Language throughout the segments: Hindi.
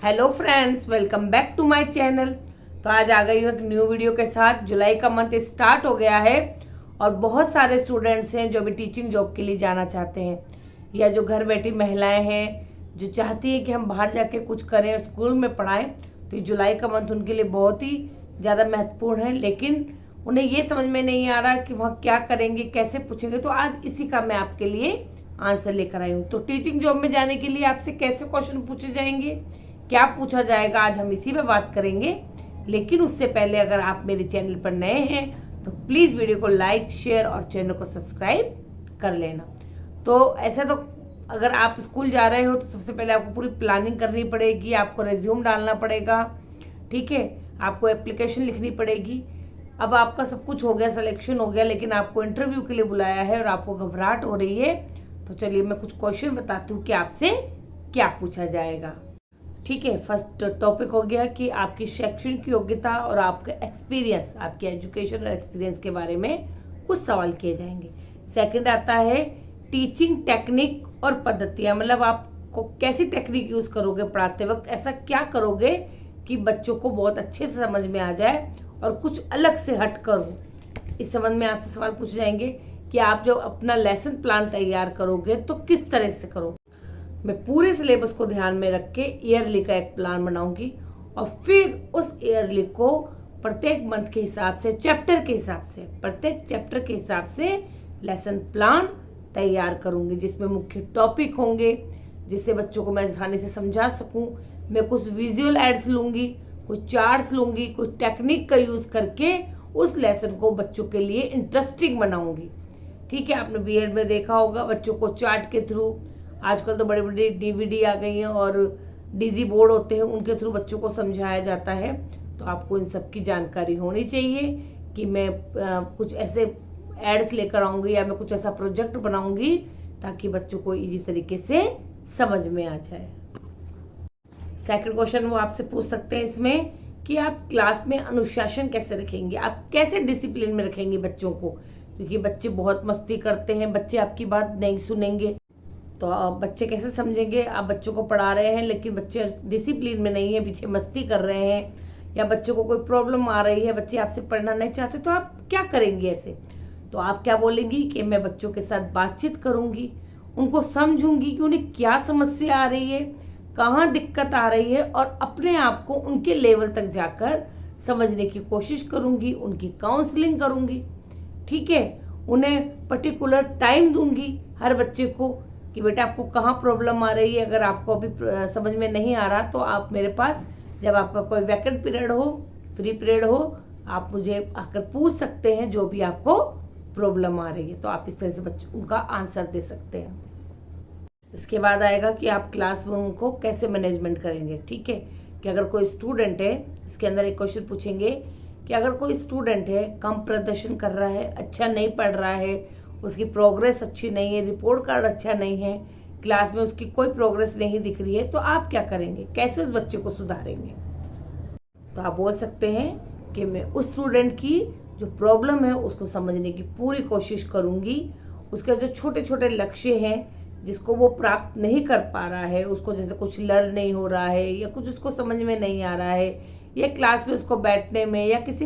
Hello friends, welcome back to my channel. तो आज आ गई हूँ एक न्यू वीडियो के साथ। जुलाई का मंथ स्टार्ट हो गया है और बहुत सारे स्टूडेंट्स हैं जो भी टीचिंग जॉब के लिए जाना चाहते हैं, या जो घर बैठी महिलाएं हैं जो चाहती है कि हम बाहर जाके कुछ करें और स्कूल में पढ़ाएं। तो जुलाई का मंथ उनके लिए बहुत ही ज़्यादा महत्वपूर्ण है, लेकिन उन्हें ये समझ में नहीं आ रहा कि वहाँ क्या करेंगे, कैसे पूछेंगे। तो आज इसी का मैं आपके लिए आंसर लेकर आई हूँ। तो टीचिंग जॉब में जाने के लिए आपसे कैसे क्वेश्चन पूछे जाएंगे, क्या पूछा जाएगा, आज हम इसी पे बात करेंगे। लेकिन उससे पहले अगर आप मेरे चैनल पर नए हैं तो प्लीज़ वीडियो को लाइक, शेयर और चैनल को सब्सक्राइब कर लेना। तो ऐसे तो अगर आप स्कूल जा रहे हो तो सबसे पहले आपको पूरी प्लानिंग करनी पड़ेगी, आपको रिज्यूम डालना पड़ेगा, ठीक है, आपको एप्लीकेशन लिखनी पड़ेगी। अब आपका सब कुछ हो गया, सिलेक्शन हो गया, लेकिन आपको इंटरव्यू के लिए बुलाया है और आपको घबराहट हो रही है। तो चलिए मैं कुछ क्वेश्चन बताती हूँ कि आपसे क्या पूछा जाएगा। ठीक है, फर्स्ट टॉपिक हो गया कि आपकी शैक्षणिक योग्यता और आपका एक्सपीरियंस, आपके एजुकेशन और एक्सपीरियंस के बारे में कुछ सवाल किए जाएंगे। सेकंड आता है टीचिंग टेक्निक और पद्धतियाँ, मतलब आपको कैसी टेक्निक यूज़ करोगे पढ़ाते वक्त, ऐसा क्या करोगे कि बच्चों को बहुत अच्छे से समझ में आ जाए और कुछ अलग से हट कर हो। इस संबंध में आपसे सवाल पूछे जाएंगे कि आप जब अपना लेसन प्लान तैयार करोगे तो किस तरह से करोगे। मैं पूरे सिलेबस को ध्यान में रख के ईयरली का एक प्लान बनाऊंगी और फिर उस ईयरली को प्रत्येक मंथ के हिसाब से, चैप्टर के हिसाब से, प्रत्येक चैप्टर के हिसाब से लेसन प्लान तैयार करूंगी, जिसमें मुख्य टॉपिक होंगे जिससे बच्चों को मैं आसानी से समझा सकूं। मैं कुछ विजुअल एड्स लूंगी, कुछ चार्ट्स लूंगी, कुछ टेक्निक का यूज करके उस लेसन को बच्चों के लिए इंटरेस्टिंग बनाऊंगी। ठीक है, आपने बीएड में देखा होगा बच्चों को चार्ट के थ्रू, आजकल तो बड़े बड़े डीवीडी आ गई हैं और डीजी बोर्ड होते हैं, उनके थ्रू बच्चों को समझाया जाता है। तो आपको इन सब की जानकारी होनी चाहिए कि मैं कुछ ऐसे एड्स लेकर आऊँगी या मैं कुछ ऐसा प्रोजेक्ट बनाऊँगी ताकि बच्चों को इजी तरीके से समझ में आ जाए। सेकंड क्वेश्चन वो आपसे पूछ सकते हैं इसमें कि आप क्लास में अनुशासन कैसे रखेंगे, आप कैसे डिसिप्लिन में रखेंगे बच्चों को, क्योंकि बच्चे बहुत मस्ती करते हैं, बच्चे आपकी बात नहीं सुनेंगे। तो आप बच्चे कैसे समझेंगे, आप बच्चों को पढ़ा रहे हैं लेकिन बच्चे डिसिप्लिन में नहीं है, पीछे मस्ती कर रहे हैं, या बच्चों को कोई प्रॉब्लम आ रही है, बच्चे आपसे पढ़ना नहीं चाहते, तो आप क्या करेंगे ऐसे। तो आप क्या बोलेंगी कि मैं बच्चों के साथ बातचीत करूंगी, उनको समझूंगी कि उन्हें क्या समस्या आ रही है, कहाँ दिक्कत आ रही है, और अपने आप को उनके लेवल तक जाकर समझने की कोशिश करूंगी, उनकी काउंसलिंग करूंगी। ठीक है, उन्हें पर्टिकुलर टाइम दूंगी हर बच्चे को कि बेटा आपको कहाँ प्रॉब्लम आ रही है। अगर आपको अभी समझ में नहीं आ रहा तो आप मेरे पास, जब आपका कोई वैकेंट पीरियड हो, फ्री पीरियड हो, आप मुझे आकर पूछ सकते हैं जो भी आपको प्रॉब्लम आ रही है। तो आप इस तरह से बच्चों उनका आंसर दे सकते हैं। इसके बाद आएगा कि आप क्लासरूम को कैसे मैनेजमेंट करेंगे। ठीक है, कि अगर कोई स्टूडेंट है, इसके अंदर एक क्वेश्चन पूछेंगे कि अगर कोई स्टूडेंट है कम प्रदर्शन कर रहा है, अच्छा नहीं पढ़ रहा है, उसकी प्रोग्रेस अच्छी नहीं है, रिपोर्ट कार्ड अच्छा नहीं है, क्लास में उसकी कोई प्रोग्रेस नहीं दिख रही है, तो आप क्या करेंगे, कैसे उस बच्चे को सुधारेंगे। तो आप बोल सकते हैं कि मैं उस स्टूडेंट की जो प्रॉब्लम है उसको समझने की पूरी कोशिश करूंगी, उसके जो छोटे छोटे लक्ष्य हैं जिसको वो प्राप्त नहीं कर पा रहा है, उसको जैसे कुछ लर्न नहीं हो रहा है या कुछ उसको समझ में नहीं आ रहा है, या क्लास में उसको बैठने में या किसी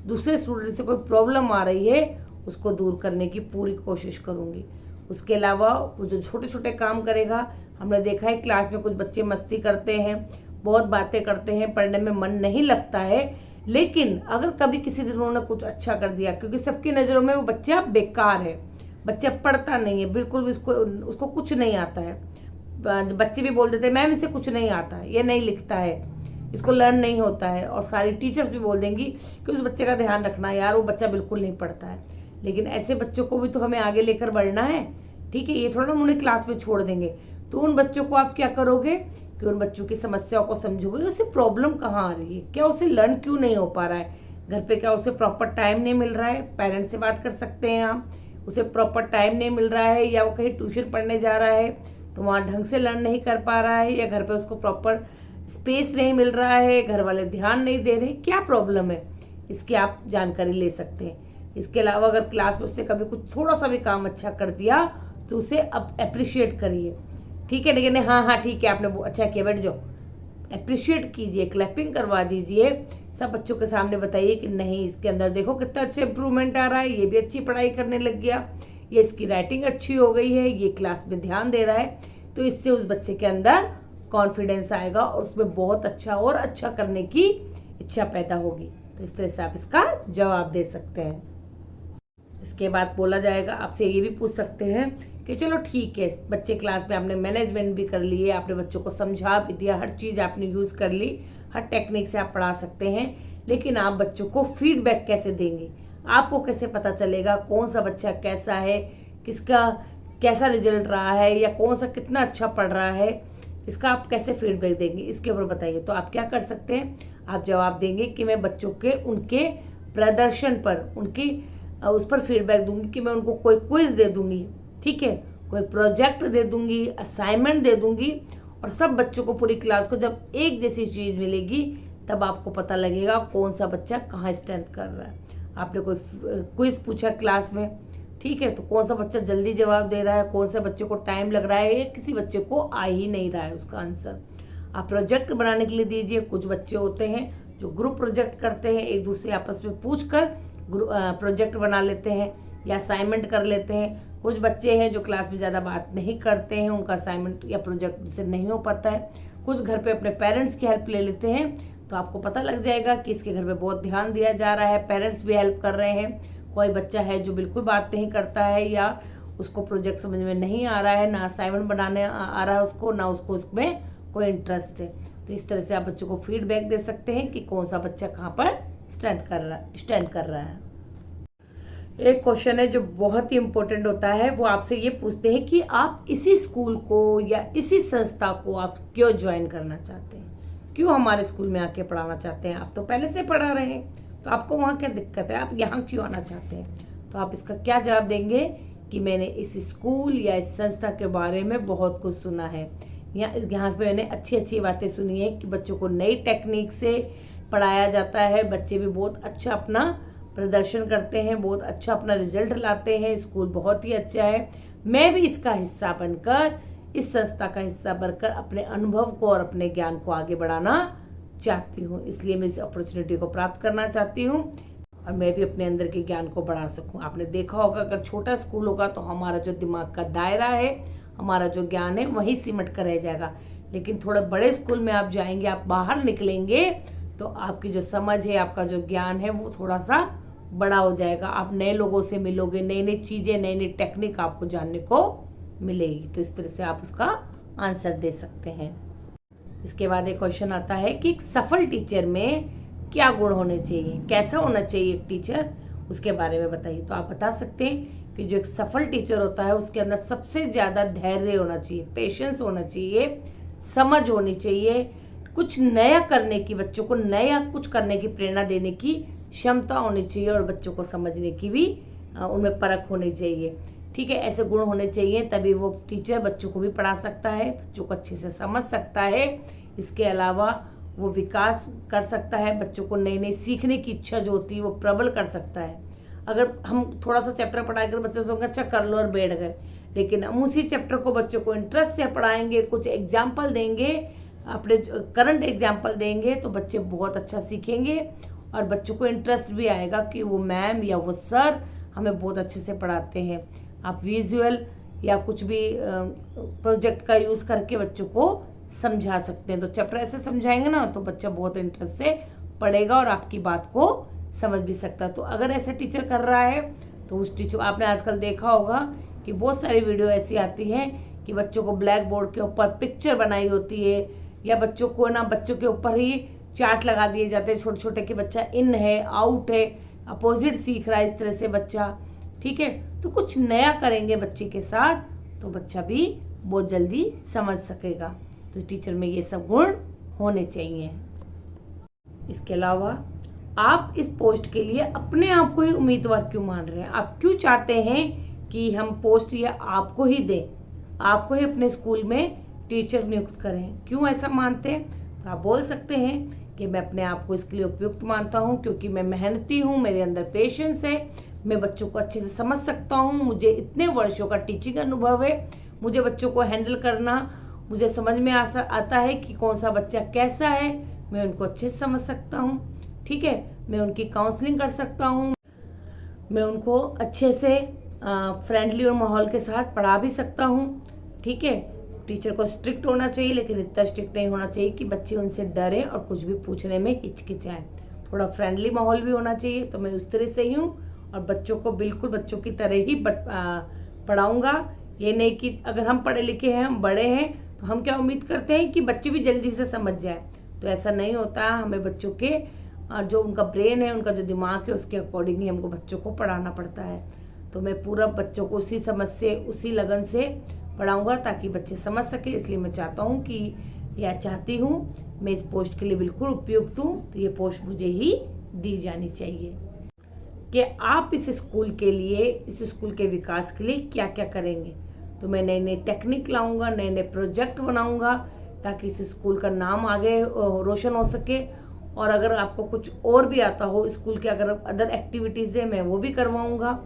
दूसरे स्टूडेंट से कोई प्रॉब्लम आ रही है, उसको दूर करने की पूरी कोशिश करूंगी। उसके अलावा वो जो छोटे छोटे काम करेगा, हमने देखा है क्लास में कुछ बच्चे मस्ती करते हैं, बहुत बातें करते हैं, पढ़ने में मन नहीं लगता है, लेकिन अगर कभी किसी दिन उन्होंने कुछ अच्छा कर दिया, क्योंकि सबकी नज़रों में वो बच्चा बेकार है, बच्चा पढ़ता नहीं है, बिल्कुल भी उसको कुछ नहीं आता है। बच्चे भी बोल देते हैं मैम इसे कुछ नहीं आता है, ये नहीं लिखता है, इसको लर्न नहीं होता है, और सारी टीचर्स भी बोल देंगी कि उस बच्चे का ध्यान रखना यार, वो बच्चा बिल्कुल नहीं पढ़ता है। लेकिन ऐसे बच्चों को भी तो हमें आगे लेकर बढ़ना है। ठीक है, ये थोड़ा ना उन्हें क्लास में छोड़ देंगे। तो उन बच्चों को आप क्या करोगे कि उन बच्चों की समस्याओं को समझोगे, उसे प्रॉब्लम कहाँ आ रही है, क्या उसे लर्न क्यों नहीं हो पा रहा है, घर पे क्या उसे प्रॉपर टाइम नहीं मिल रहा है, पेरेंट्स से बात कर सकते हैं आप, उसे प्रॉपर टाइम नहीं मिल रहा है, या वो कहीं ट्यूशन पढ़ने जा रहा है तो वहाँ ढंग से लर्न नहीं कर पा रहा है, या घर पे उसको प्रॉपर स्पेस नहीं मिल रहा है, घर वाले ध्यान नहीं दे रहे, क्या प्रॉब्लम है, इसकी आप जानकारी ले सकते हैं। इसके अलावा अगर क्लास में उसने कभी कुछ थोड़ा सा भी काम अच्छा कर दिया तो उसे अब अप्रिशिएट करिए। ठीक है, लेकिन हाँ हाँ ठीक है आपने अच्छा किया, बैठ जाओ, अप्रिशिएट कीजिए, क्लैपिंग करवा दीजिए, सब बच्चों के सामने बताइए कि नहीं इसके अंदर देखो कितना अच्छा इंप्रूवमेंट आ रहा है, ये भी अच्छी पढ़ाई करने लग गया, ये इसकी राइटिंग अच्छी हो गई है, ये क्लास में ध्यान दे रहा है। तो इससे उस बच्चे के अंदर कॉन्फिडेंस आएगा और उसमें बहुत अच्छा और अच्छा करने की इच्छा पैदा होगी। तो इस तरह से आप इसका जवाब दे सकते हैं। इसके बाद बोला जाएगा, आपसे ये भी पूछ सकते हैं कि चलो ठीक है, बच्चे क्लास में आपने मैनेजमेंट भी कर लिए, आपने बच्चों को समझा भी दिया, हर चीज़ आपने यूज़ कर ली, हर टेक्निक से आप पढ़ा सकते हैं, लेकिन आप बच्चों को फीडबैक कैसे देंगे? आपको कैसे पता चलेगा कौन सा बच्चा कैसा है, किसका कैसा रिजल्ट रहा है, या कौन सा कितना अच्छा पढ़ रहा है, इसका आप कैसे फीडबैक देंगे, इसके ऊपर बताइए। तो आप क्या कर सकते हैं, आप जवाब देंगे कि मैं बच्चों के उनके प्रदर्शन पर, उनकी उस पर फीडबैक दूंगी, कि मैं उनको कोई क्विज दे दूंगी, ठीक है, कोई प्रोजेक्ट दे दूंगी, असाइनमेंट दे दूंगी, और सब बच्चों को, पूरी क्लास को जब एक जैसी चीज़ मिलेगी तब आपको पता लगेगा कौन सा बच्चा कहाँ स्टैंड कर रहा है। आपने कोई क्विज पूछा क्लास में, ठीक है, तो कौन सा बच्चा जल्दी जवाब दे रहा है, कौन सा बच्चे को टाइम लग रहा है, या किसी बच्चे को आ ही नहीं रहा है उसका आंसर। आप प्रोजेक्ट बनाने के लिए दीजिए। कुछ बच्चे होते हैं जो ग्रुप प्रोजेक्ट करते हैं, एक दूसरे आपस में पूछकर प्रोजेक्ट बना लेते हैं या असाइनमेंट कर लेते हैं। कुछ बच्चे हैं जो क्लास में ज़्यादा बात नहीं करते हैं, उनका असाइनमेंट या प्रोजेक्ट से नहीं हो पाता है। कुछ घर पे अपने पेरेंट्स की हेल्प ले लेते हैं, तो आपको पता लग जाएगा कि इसके घर पे बहुत ध्यान दिया जा रहा है, पेरेंट्स भी हेल्प कर रहे हैं। कोई बच्चा है जो बिल्कुल बात नहीं करता है, या उसको प्रोजेक्ट समझ में नहीं आ रहा है, ना असाइनमेंट बनाने आ रहा है उसको, ना उसको उसमें कोई इंटरेस्ट है। तो इस तरह से आप बच्चों को फीडबैक दे सकते हैं कि कौन सा बच्चा कहाँ पर स्टैंड कर रहा है। एक क्वेश्चन है जो बहुत ही इम्पोर्टेंट होता है, वो आपसे ये पूछते हैं कि आप इसी स्कूल को या इसी संस्था को आप क्यों ज्वाइन करना चाहते हैं, क्यों हमारे स्कूल में आके पढ़ाना चाहते हैं? आप तो पहले से पढ़ा रहे हैं, तो आपको वहाँ क्या दिक्कत है, आप यहाँ क्यों आना चाहते हैं? तो आप इसका क्या जवाब देंगे कि मैंने इस स्कूल या इस संस्था के बारे में बहुत कुछ सुना है, यहाँ पे मैंने अच्छी अच्छी बातें सुनी है कि बच्चों को नई टेक्निक से पढ़ाया जाता है, बच्चे भी बहुत अच्छा अपना प्रदर्शन करते हैं, बहुत अच्छा अपना रिजल्ट लाते हैं, स्कूल बहुत ही अच्छा है। मैं भी इसका हिस्सा बनकर, इस संस्था का हिस्सा बनकर अपने अनुभव को और अपने ज्ञान को आगे बढ़ाना चाहती हूँ, इसलिए मैं इस अपॉर्चुनिटी को प्राप्त करना चाहती हूँ और मैं भी अपने अंदर के ज्ञान को बढ़ा सकूँ। आपने देखा होगा अगर छोटा स्कूल होगा तो हमारा जो दिमाग का दायरा है, हमारा जो ज्ञान है वहीं सिमट कर रह जाएगा, लेकिन थोड़े बड़े स्कूल में आप जाएंगे, आप बाहर निकलेंगे तो आपकी जो समझ है, आपका जो ज्ञान है वो थोड़ा सा बड़ा हो जाएगा। आप नए लोगों से मिलोगे, नई नई चीज़ें, नई नई टेक्निक आपको जानने को मिलेगी। तो इस तरह से आप उसका आंसर दे सकते हैं। इसके बाद एक क्वेश्चन आता है कि एक सफल टीचर में क्या गुण होने चाहिए, कैसा होना चाहिए एक टीचर, उसके बारे में बताइए। तो आप बता सकते हैं कि जो एक सफल टीचर होता है उसके अंदर सबसे ज़्यादा धैर्य होना चाहिए, पेशेंस होना चाहिए, समझ होनी चाहिए, कुछ नया करने की, बच्चों को नया कुछ करने की प्रेरणा देने की क्षमता होनी चाहिए और बच्चों को समझने की भी उनमें परख होनी चाहिए। ठीक है, ऐसे गुण होने चाहिए, तभी वो टीचर बच्चों को भी पढ़ा सकता है, बच्चों को अच्छे से समझ सकता है। इसके अलावा वो विकास कर सकता है, बच्चों को नई नई सीखने की इच्छा जो होती है वो प्रबल कर सकता है। अगर हम थोड़ा सा चैप्टर पढ़ाकर बच्चों से अच्छा कर लो और बैठ गए, लेकिन हम उसी चैप्टर को बच्चों को इंटरेस्ट से पढ़ाएंगे, कुछ एग्जाम्पल देंगे, अपने करंट एग्जाम्पल देंगे, तो बच्चे बहुत अच्छा सीखेंगे और बच्चों को इंटरेस्ट भी आएगा कि वो मैम या वो सर हमें बहुत अच्छे से पढ़ाते हैं। आप विजुअल या कुछ भी प्रोजेक्ट का यूज़ करके बच्चों को समझा सकते हैं। तो चैप्टर ऐसे समझाएंगे ना तो बच्चा बहुत इंटरेस्ट से पढ़ेगा और आपकी बात को समझ भी सकता है। तो अगर ऐसे टीचर कर रहा है तो उस टीचर, आपने आजकल देखा होगा कि बहुत सारी वीडियो ऐसी आती हैं कि बच्चों को ब्लैक बोर्ड के ऊपर पिक्चर बनाई होती है, या बच्चों को ना बच्चों के ऊपर ही चार्ट लगा दिए जाते हैं छोटे छोटे कि बच्चा इन है, आउट है, अपोजिट सीख रहा है, इस तरह से बच्चा। ठीक है, तो कुछ नया करेंगे बच्चे के साथ तो बच्चा भी बहुत जल्दी समझ सकेगा। तो टीचर में ये सब गुण होने चाहिए। इसके अलावा आप इस पोस्ट के लिए अपने आप को ही उम्मीदवार क्यों मान रहे हैं? आप क्यों चाहते हैं कि हम पोस्ट या आपको ही दें, आपको ही अपने स्कूल में टीचर नियुक्त करें? क्यों ऐसा मानते हैं? तो आप बोल सकते हैं कि मैं अपने आप को इसके लिए उपयुक्त मानता हूँ क्योंकि मैं मेहनती हूँ, मेरे अंदर पेशेंस है, मैं बच्चों को अच्छे से समझ सकता हूँ, मुझे इतने वर्षों का टीचिंग अनुभव है, मुझे बच्चों को हैंडल करना मुझे समझ में आता है कि कौन सा बच्चा कैसा है, मैं उनको अच्छे से समझ सकता हूँ। ठीक है, मैं उनकी काउंसलिंग कर सकता हूँ, मैं उनको अच्छे से फ्रेंडली और माहौल के साथ पढ़ा भी सकता हूँ। ठीक है, टीचर को स्ट्रिक्ट होना चाहिए, लेकिन इतना स्ट्रिक्ट नहीं होना चाहिए कि बच्चे उनसे डरें और कुछ भी पूछने में हिचकिचाएं। थोड़ा फ्रेंडली माहौल भी होना चाहिए। तो मैं उस तरह से ही हूँ और बच्चों को बिल्कुल बच्चों की तरह ही पढ़ाऊँगा। ये नहीं कि अगर हम पढ़े लिखे हैं, हम बड़े हैं, तो हम क्या उम्मीद करते हैं कि बच्चे भी जल्दी से समझ जाए। तो ऐसा नहीं होता। हमें बच्चों के जो उनका ब्रेन है, उनका जो दिमाग है, उसके अकॉर्डिंग ही हमको बच्चों को पढ़ाना पड़ता है। तो मैं पूरा बच्चों को उसी समझ से, उसी लगन से पढ़ाऊँगा ताकि बच्चे समझ सके। इसलिए मैं चाहता हूँ कि या चाहती हूँ मैं इस पोस्ट के लिए बिल्कुल उपयुक्त हूँ, तो ये पोस्ट मुझे ही दी जानी चाहिए। कि आप इस स्कूल के लिए, इस स्कूल के विकास के लिए क्या क्या करेंगे। तो मैं नए नए टेक्निक लाऊंगा, नए नए प्रोजेक्ट बनाऊंगा ताकि इस स्कूल का नाम आगे रोशन हो सके। और अगर आपको कुछ और भी आता हो स्कूल के, अगर अदर एक्टिविटीज़ है, मैं वो भी करवाऊंगा।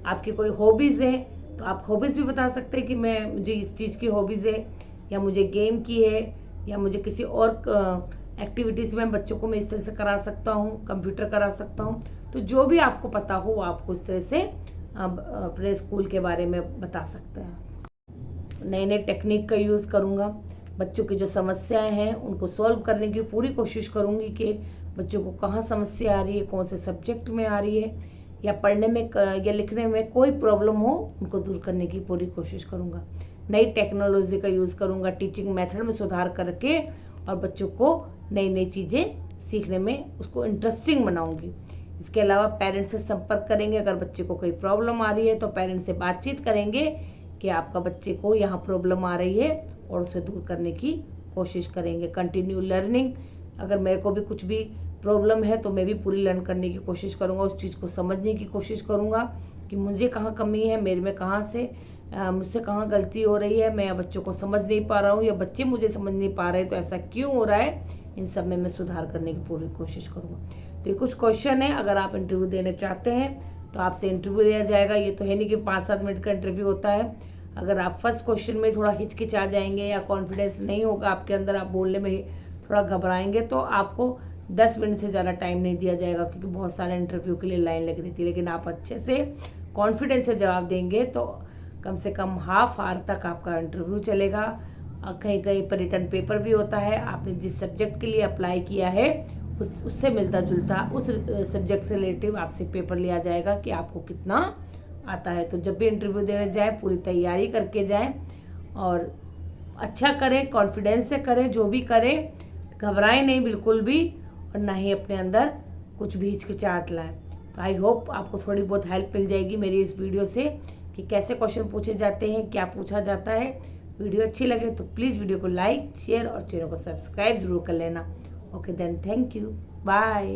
आपकी कोई हॉबीज़ है तो आप हॉबीज़ भी बता सकते हैं कि मुझे इस चीज़ की हॉबीज़ है, या मुझे गेम की है, या मुझे किसी और एक्टिविटीज़ में बच्चों को मैं इस तरह से करा सकता हूँ, कंप्यूटर करा सकता हूँ। तो जो भी आपको पता हो वो आपको इस तरह से अपने स्कूल के बारे में बता सकते हैं। नए नए टेक्निक का यूज़ करूँगा। बच्चों की जो समस्याएं हैं उनको सॉल्व करने की पूरी कोशिश करूँगी कि बच्चों को कहाँ समस्या आ रही है, कौन से सब्जेक्ट में आ रही है, या पढ़ने में या लिखने में कोई प्रॉब्लम हो, उनको दूर करने की पूरी कोशिश करूँगा। नई टेक्नोलॉजी का यूज़ करूँगा, टीचिंग मेथड में सुधार करके और बच्चों को नई नई चीज़ें सीखने में उसको इंटरेस्टिंग बनाऊँगी। इसके अलावा पेरेंट्स से संपर्क करेंगे। अगर बच्चे को कोई प्रॉब्लम आ रही है तो पेरेंट्स से बातचीत करेंगे कि आपका बच्चे को यहाँ प्रॉब्लम आ रही है और उसे दूर करने की कोशिश करेंगे। कंटिन्यू लर्निंग, अगर मेरे को भी कुछ भी प्रॉब्लम है तो मैं भी पूरी लर्न करने की कोशिश करूँगा, उस चीज़ को समझने की कोशिश करूँगा कि मुझे कहाँ कमी है, मेरे में कहाँ से मुझसे कहाँ गलती हो रही है, मैं बच्चों को समझ नहीं पा रहा हूँ या बच्चे मुझे समझ नहीं पा रहे, तो ऐसा क्यों हो रहा है, इन सब में मैं सुधार करने की पूरी कोशिश करूँगा। तो ये कुछ क्वेश्चन है, अगर आप इंटरव्यू देने चाहते हैं तो आपसे इंटरव्यू लिया जाएगा। ये तो है नहीं कि 5-7 मिनट का इंटरव्यू होता है। अगर आप फर्स्ट क्वेश्चन में थोड़ा हिचकिचा जाएंगे या कॉन्फिडेंस नहीं होगा आपके अंदर, आप बोलने में थोड़ा घबराएंगे, तो आपको 10 मिनट से ज़्यादा टाइम नहीं दिया जाएगा, क्योंकि बहुत सारे इंटरव्यू के लिए लाइन लग रही थी। लेकिन आप अच्छे से कॉन्फिडेंस से जवाब देंगे तो कम से कम हाफ आवर तक आपका इंटरव्यू चलेगा। कहीं कहीं पर रिटर्न पेपर भी होता है। आपने जिस सब्जेक्ट के लिए अप्लाई किया है उससे मिलता जुलता, उस सब्जेक्ट से रिलेटिव आपसे पेपर लिया जाएगा कि आपको कितना आता है। तो जब भी इंटरव्यू देने जाए पूरी तैयारी करके जाएं और अच्छा करें, कॉन्फिडेंस से करें, जो भी करें घबराएं नहीं बिल्कुल भी, और ना ही अपने अंदर कुछ भी हिचकिचाहट लाएं। तो आई होप आपको थोड़ी बहुत हेल्प मिल जाएगी मेरी इस वीडियो से कि कैसे क्वेश्चन पूछे जाते हैं, क्या पूछा जाता है। वीडियो अच्छी लगे तो प्लीज़ वीडियो को लाइक, शेयर और चैनल को सब्सक्राइब जरूर कर लेना। Okay then, thank you, bye.